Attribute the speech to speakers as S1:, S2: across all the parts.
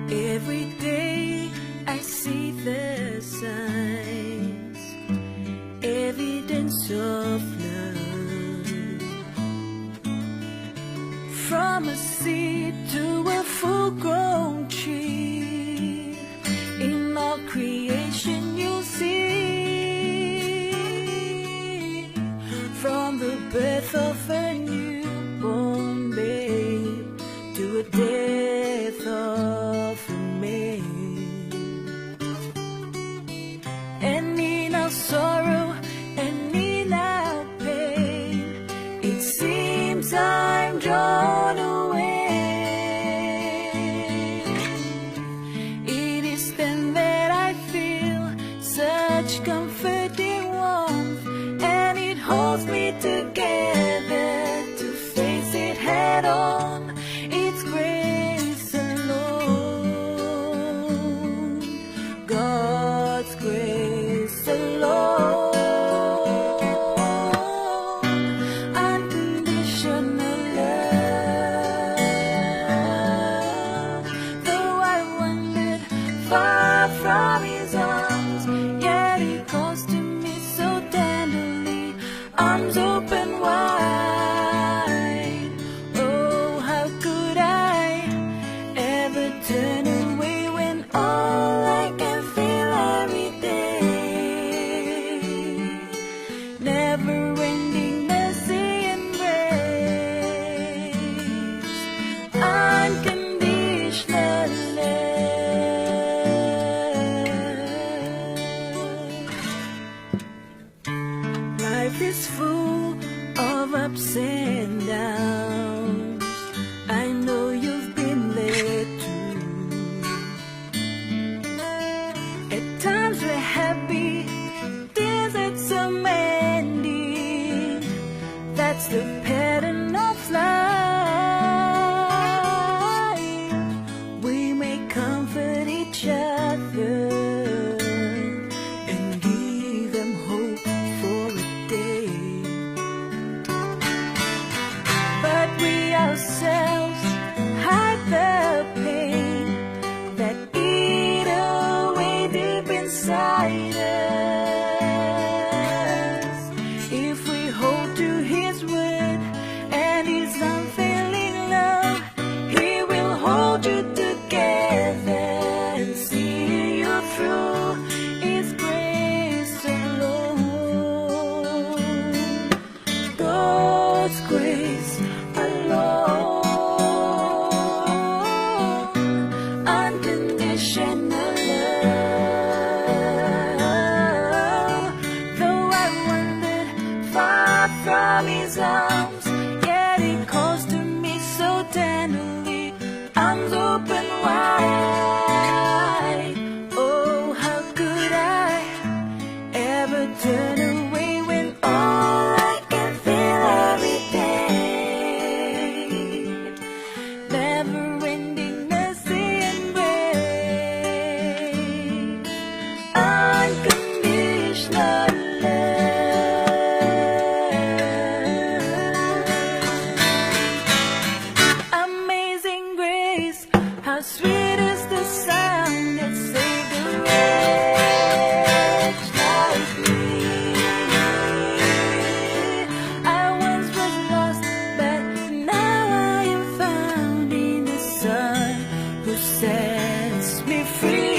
S1: Every day I see the signs, evidence of love. From a seed to a full-grown tree, in all creation you'll see. From the birth of a newborn babe to a death of a maid, and in our sorrow and in our pain, it seems I'm drawn away. It is then that I feel such comforting warmth, and it holds me together to face it head on. It's grace alone, God's grace alone. Unconditional love. Though I wandered far from His arms, yet He calls to me so tenderly, arms open wide. Oh, how could I ever turn away when all I can feel every day? Never-ending mercy and grace, unconditional love. Life is full of ups and downs. I know you've been there too. At times we're happy, deserts are mending. That's the pattern of life. We may comfort each other and give them hope for a day, but we ourselves hide the pain that eat away deep inside us. If we hold to His word and His unfailing love, He will hold you together and see you through. It's grace alone, God's grace alone. Unconditional love. Though I wandered far from His arms, yet He calls to me so tenderly, arms open wide. Oh, how could I ever turn away when all I can feel every day? Never-ending mercy and grace, unconditional love. Amazing grace, how sweet is the sound that saved a wretch like me. I once was lost, but now I am found in the Son who sets me free.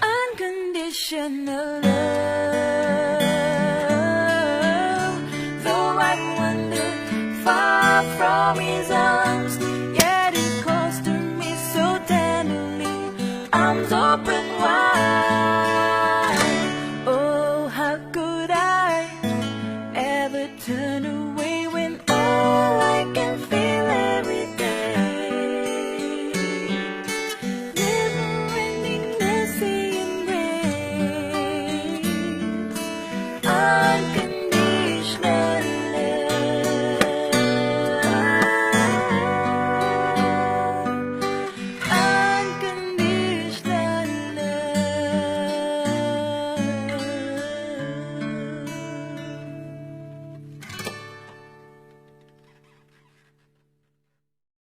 S1: Unconditional love. Though I wander far from His arms,